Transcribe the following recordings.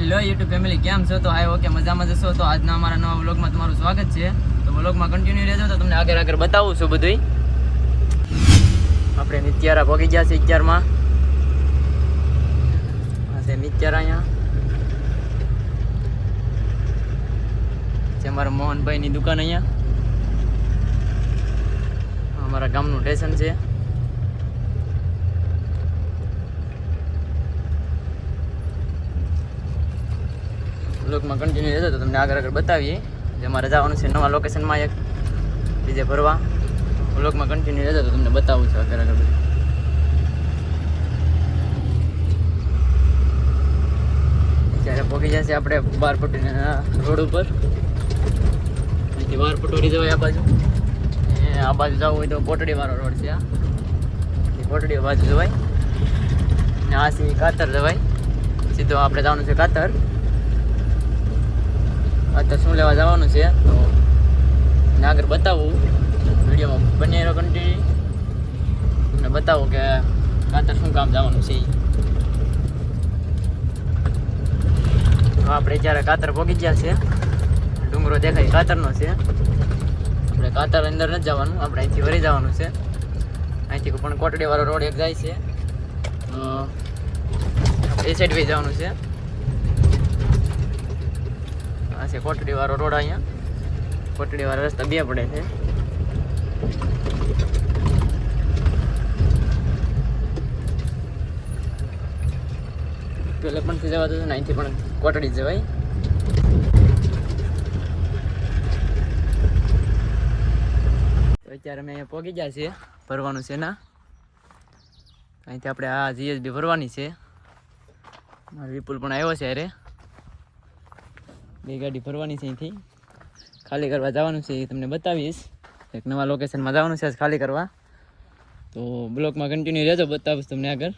Hello YouTube family, કેમ છો? તો હાય ઓકે, મજામાં જશો તો આજના અમારા નવા વ્લોગમાં તમારું સ્વાગત છે. તો વ્લોગમાં કન્ટિન્યુ રહેજો તો તમને આગળ બતાવું છું બધું. આપણે નિત્યારા પહોંચી ગયા છે 11માં. આ છે નિત્યારા. અહીંયા છે અમારા મોહનભાઈની દુકાન. અહીંયા અમારા ગામનું સ્ટેશન છે. લોકમાં કન્ટિન્યુ રહેતો તો તમને આગળ બતાવીએ. જે અમારે જવાનું છે નવા લોકેશનમાં એક બીજે ફરવા. લોકમાં કન્ટિન્યુ રહેતો તો તમને બતાવું છું આગળ. ત્યારે પહોંચી જશે આપણે બારપટોરીના રોડ ઉપર. અહીંથી બારપટોરી જવાય આ બાજુ. આ બાજુ જવું હોય તો કોટડીવાળો રોડ છે. કોટડી બાજુ જવાય ને આ સી કાતર જવાય. સીધો આપણે જવાનું છે કાતર. અત્યારે શું લેવા જવાનું છે તો આગળ બતાવું વિડીયોમાં. બને રહ્યો કન્ટિન્યુ અને બતાવું કે કાતર શું કામ જવાનું છે. આપણે જ્યારે કાતર પહોંચી ગયા છે. ડુંગરો દેખાય કાતરનો છે. આપણે કાતર અંદર નથી જવાનું, આપણે અહીંથી વળી જવાનું છે. અહીંથી પણ કોટડીવાળો રોડ એક જાય છે તો એ સાઈડ વહી જવાનું છે. આ છે કોટડીવાળો રોડ. અહીંયા કોટડીવાળા રસ્તા બે પડે છે. પેલા પણ જવા દો ને, અહીંથી પણ કોટડી જવાય. તો અત્યારે અમે અહીંયા પહોંચી ગયા છીએ. ભરવાનું છે ના અહીંથી આપણે આ જીએસબી ભરવાની છે. વિપુલ પણ આવ્યો છે. અરે બે ગાડી ભરવાની છે. અહીંથી ખાલી કરવા જવાનું છે, એ તમને બતાવીશ. એક નવા લોકેશનમાં જવાનું છે ખાલી કરવા. તો બ્લોકમાં કન્ટિન્યુ રહેજો, બતાવીશ તમને આગળ.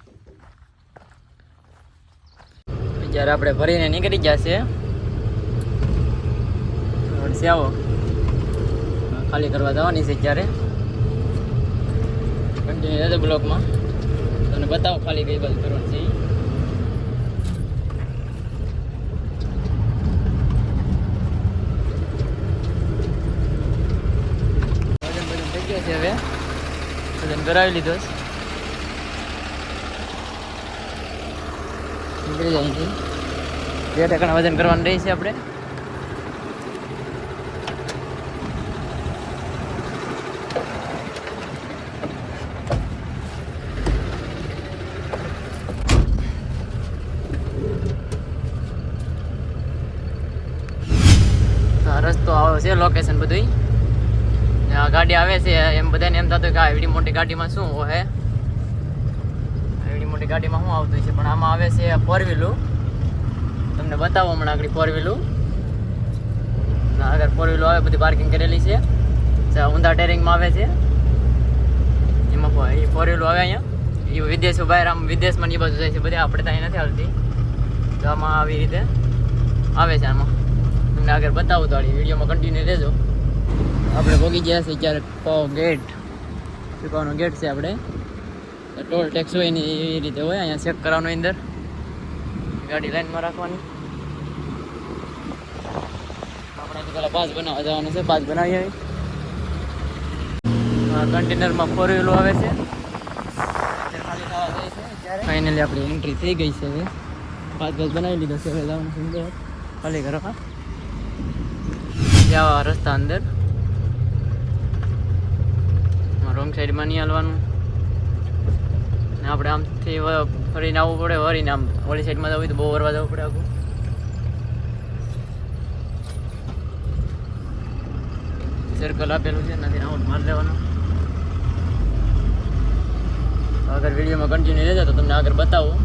જ્યારે આપણે ભરીને નીકળી ગયા છે. આવો ખાલી કરવા જવાની છે. ત્યારે કન્ટિન્યુ રહેજો બ્લોકમાં, તમને બતાવો ખાલી કઈ બાજુ કરવાની છે. હવે વજન કરાવી લીધો છે. નીકળી જાય અહીંથી 2% વજન કરવાનું રહે છે આપણે. રસ્તો આવો છે, લોકેશન બધું. ગાડી આવે છે એમ બધાને એમ થતું કે આ એવડી મોટી ગાડીમાં શું હોય, એવડી મોટી ગાડીમાં શું આવતું છે. પણ આમાં આવે છે 4 વ્હીલું. તમને બતાવો હમણાં આગળ 4 વ્હીલું. આગળ 4 વ્હીલું આવે, બધી પાર્કિંગ કરેલી છે. ઊંધા ટેરિંગમાં આવે છે. એમાં 4 વ્હીલું આવે અહીંયા. એ વિદેશો બહાર આમ વિદેશમાં એ બાજુ જાય છે. બધી આપણે ત્યાં નથી આવતી. તો આમાં આવી રીતે આવે છે. આમાં તમને આગળ બતાવું તો વિડીયોમાં કન્ટિન્યુ રહેજો. આપણે પહોંચી ગયા છે ત્યારે ગેટ ચૂકવાનો ગેટ છે. આપણે ટોલ ટેક્સ હોય ને એ રીતે હોય. અહીંયા ચેક કરવાનું, અંદર ગાડી લાઈનમાં રાખવાની. આપણે તો પેલા પાસ બનાવવા જવાનું છે. પાસ બનાવી આવી. કન્ટેનરમાં 4 વ્હીલો આવે છે. ખાલી થવા જાય છે. ફાઇનલી આપણી એન્ટ્રી થઈ ગઈ છે. હવે પાસ બનાવી લીધો છે. હવે જવાનું છે અંદર ખાલી કરવા. જવા રસ્તા અંદર રોંગ સાઈડમાં નહીં હાલવાનું. ને આપણે આમથી ફરીને આવવું પડે. વળીને આમ ઓલી સાઈડમાં જવું હોય તો બહુ વરવા જવું પડે. આખું સર્કલ આપેલું છે, નથી રાઉન્ડ માર લેવાનો. આગળ વિડીયોમાં કન્ટિન્યુ રહેજો તો તમને આગળ બતાવું.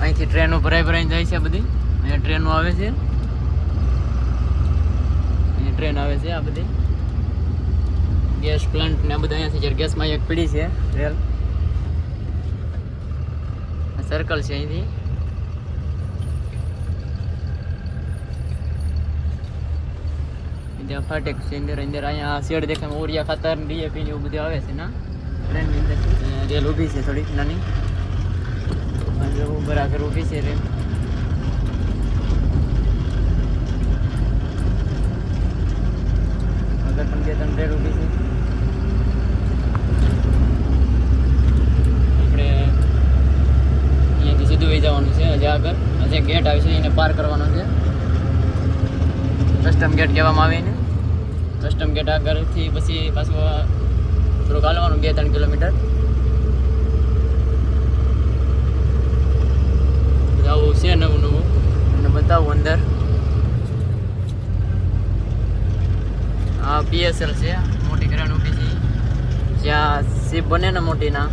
અહીંથી ટ્રેનો ભરાઈને જાય છે બધી. અહીંયા ટ્રેનો આવે છે. અહીંયા ટ્રેન આવે છે. આ બધી ગેસ પ્લાન્ટ ને આ બધા અહીંયાથી જ્યારે ગેસમાં એક પીડી છે રેલ. સર્કલ છે અહીંથી. ત્યાં ફાટેક છે અંદર અહીંયા શેડ દેખાય ઓરિયા ખાતર ડીએપી ને એવું બધું આવે છે ના ટ્રેનની અંદર રેલ ઊભી છે થોડી નાની અને ઉપર આગળ ઊભી છે રેલ આગળ પણ 2-3 રેલ ઊભી છે આપણે અહીંયાથી સીધું વહી જવાનું છે હજી આગળ હજી ગેટ આવે છે એને પાર કરવાનો છે કસ્ટમ ગેટ કહેવામાં આવે ને કસ્ટમ ગેટ આગળથી પછી પાછું થોડુંક હાલવાનું 2-3 કિલોમીટર આવું છે નવું તમને બતાવું અંદર આ PSL છે મોટી ગ્રેન ઊભી છે જ્યાં શિપ બને ને મોટી ના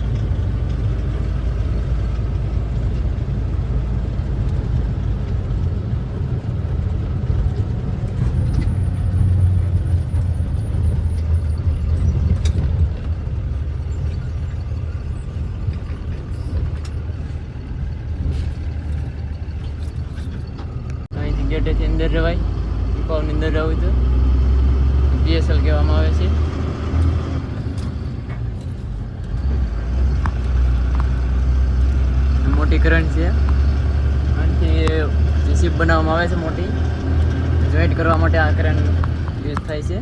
ગેટેથી અંદર જવાય ઇકોની અંદર જવું તો PSL કહેવામાં આવે છે મોટી કરંટ છે આનાથી જે શિપ બનાવવામાં આવે છે મોટી જોઈન્ટ કરવા માટે આ કરંટ યુઝ થાય છે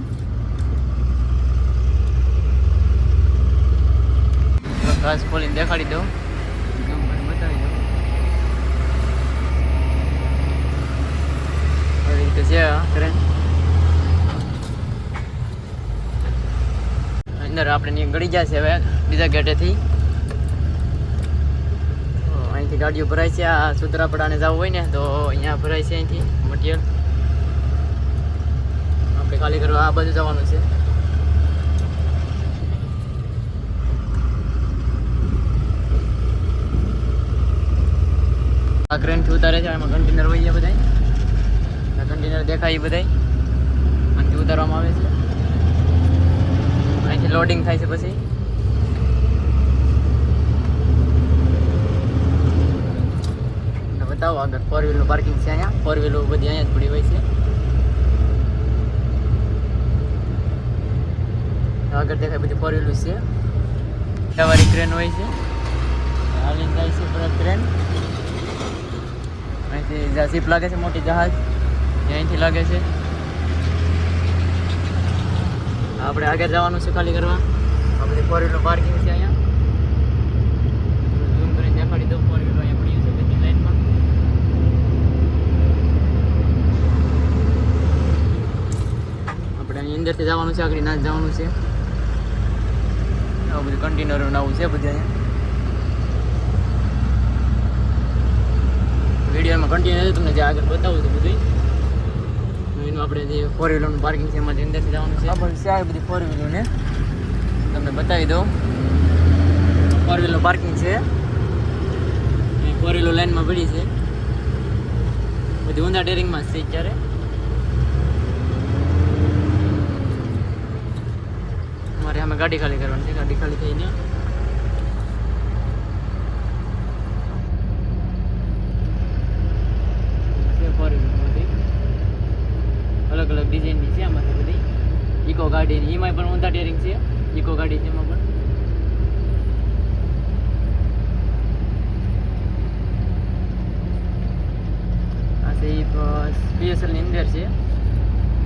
ખાસ ખોલીને દેખાડી દો બતાવી દો છે ટ્રેન અંદર આપણે ગળી જશે હવે બીજા ગેટેથી અહીંથી ગાડીઓ ભરાય છે આ સુત્રાપડાને જવું હોય ને તો અહીંયા ભરાય છે અહીંથી મટીરિયલ આપણે ખાલી કરવા આ બાજુ જવાનું છે આ ક્રેનથી ઉતારે છે એમાં કન્ટેનર હોય છે બધા કન્ટેનર દેખાય બધાય અહીંથી ઉતારવામાં આવે છે અહીંથી લોડિંગ થાય છે પછી બતાવો આગળ 4 વ્હીલનું પાર્કિંગ છે અહીંયા 4 વ્હીલો બધી અહીંયા જ પડી હોય છે આગળ દેખાય બધી 4 વ્હીલો છે સવારી ટ્રેન હોય છે હાલીને જાય છે પરત ટ્રેન અહીંથી જ્યાં શિપ લાગે છે મોટી જહાજ અહીંથી લાગે છે આપણે આગળ જવાનું છે ખાલી કરવા આ બધી 4 વ્હીલનું પાર્કિંગ છે અહીંયા ઝૂમ કરીને દેખાડી દઉં 4 વ્હીલો અહીંયા પડી છે બધી લાઈનમાં આપણે અહીં અંદરથી જવાનું છે આગળ ના જવાનું છે આવું બધું કન્ટેનરો આવું છે બધું અહીંયા વિડીયોમાં કન્ટિન્યુ તમને જે આગળ બતાવું છું બધું એનું આપણે જે 4 વ્હીલરનું પાર્કિંગ છે એમાં અંદરથી જવાનું છે આ બધું છે આ બધી 4 વ્હીલોને તમને બતાવી દઉં 4 વ્હીલનું પાર્કિંગ છે 4 વ્હીલો લાઈનમાં પડી છે બધી ઊંધા ટેરિંગમાં છે અત્યારે અમારે અમે ગાડી ખાલી કરવાની છે ગાડી ખાલી થઈને અલગ અલગ ડિઝાઇનની છે આમાંથી બધી ઇકો ગાડીની એમાં પણ ઊંધા ટેરિંગ છે ઇકો ગાડી છે એમાં પણ આ છે PSLની અંદર છે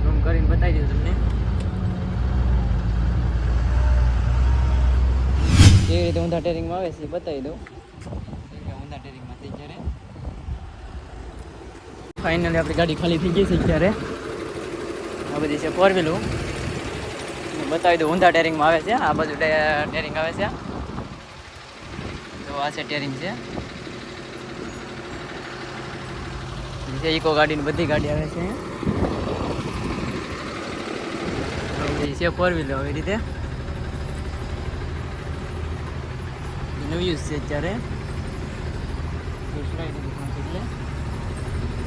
ઝૂમ કરીને બતાવી દઉં તમને કેવી રીતે ઊંધા ટેરિંગમાં આવે છે એ બતાવી દઉં ઊંધા ટેરિંગમાં થઈ ત્યારે ફાઇનલી આપણી ગાડી ખાલી થઈ ગઈ છે ત્યારે આ બધી છે 4 વ્હીલો બતાવી દઉં ઊંધા ટેરિંગમાં આવે છે આ બાજુ ટેરિંગ આવે છે તો આ છે ટેરિંગ છે ઇકો ગાડીની બધી ગાડી આવે છે છે 4 વ્હીલો એવી રીતે નવું યુઝ છે અત્યારે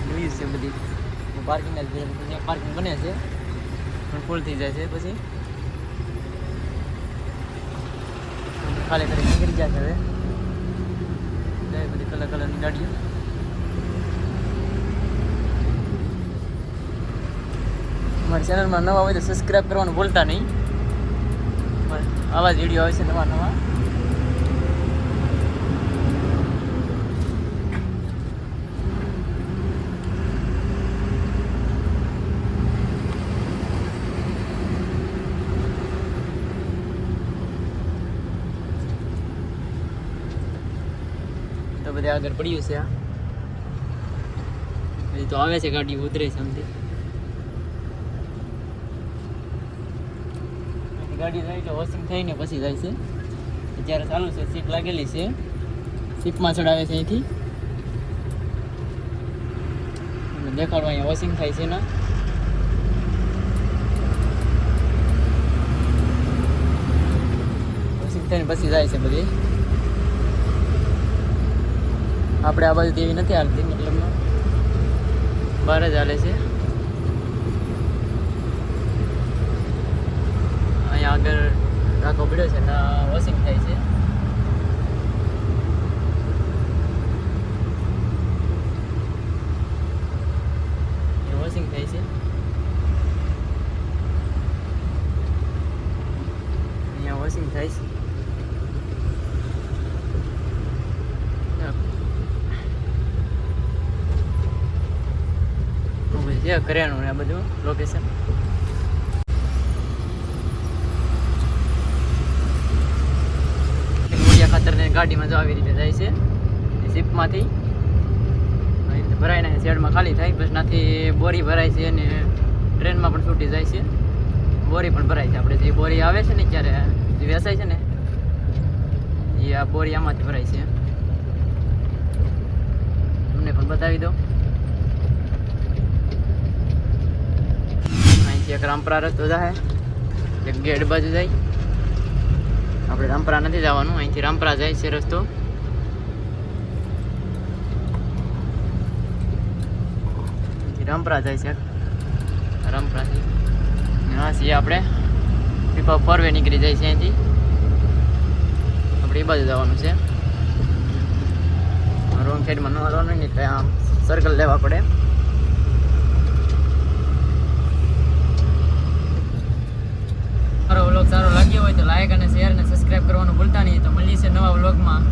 નવું યુઝ છે બધી પાર્કિંગ પાર્કિંગ બને છે પણ ફૂલ થઈ જાય છે પછી ખાલી કરી નીકળી જાય છે હવે બધી કલર કલરની ગાડીઓ મારી ચેનલમાં નવા હોય તો સબસ્ક્રાઈબ કરવાનું ભૂલતા નહીં. આવા જ વિડીયો આવે છે નવા નવા. તો બધે આગળ પડ્યું છે. આ હજી તો આવે છે, ગાડી ઉતરે છે આમથી. ગાડી જાય તો વોશિંગ થઈને પછી જાય છે. અત્યારે ચાલુ છે, સીપ લાગેલી છે, સીપમાં ચડાવે છે અહીંથી. દેખાડવા અહીંયા વોશિંગ થાય છે ના. વોશિંગ થઈને પછી જાય છે બધી. આપણે આ બાજુ તેવી નથી હાલતી, મતલબમાં બહાર જ હાલે છે. અહીંયા આગળ ટાંકો પડ્યો છે ને વોશિંગ થાય છે. એ વોશિંગ થાય છે. અહીંયા વોશિંગ થાય છે. જે કરિયાણું ને આ બધું લોકેશન. ખાતર ગાડીમાં જો આવી રીતે જાય છે શિપમાંથી. ભરાઈને શેડમાં ખાલી થાય, પછી નાથી બોરી ભરાય છે અને ટ્રેનમાં પણ છૂટી જાય છે. બોરી પણ ભરાય છે. આપણે જે બોરી આવે છે ને ત્યારે જે વેચાય છે ને એ આ બોરી આમાંથી ભરાય છે. તમને પણ બતાવી દો. અહીંથી એક રામપરા રસ્તો જાય, એક ગેટ બાજુ જાય. આપણે રામપરા નથી જવાનું, અહીંથી રામપરા જાય છે રસ્તો. અહીંથી રામપરા જાય છે, રામપરાથી હા છીએ આપણે પીપા ફરવે નીકળી જાય છે. અહીંથી આપણે એ બાજુ જવાનું છે. રોંગ સાઈડમાં ન હાલવાનું નહીં, તો આમ સર્કલ લેવા પડે. મારો વ્લોગ સારો લાગ્યો હોય તો લાઈક અને શેર અને સબસ્ક્રાઈબ કરવાનું ભૂલતા નહીં. તો મળીએ છે નવા વ્લોગમાં.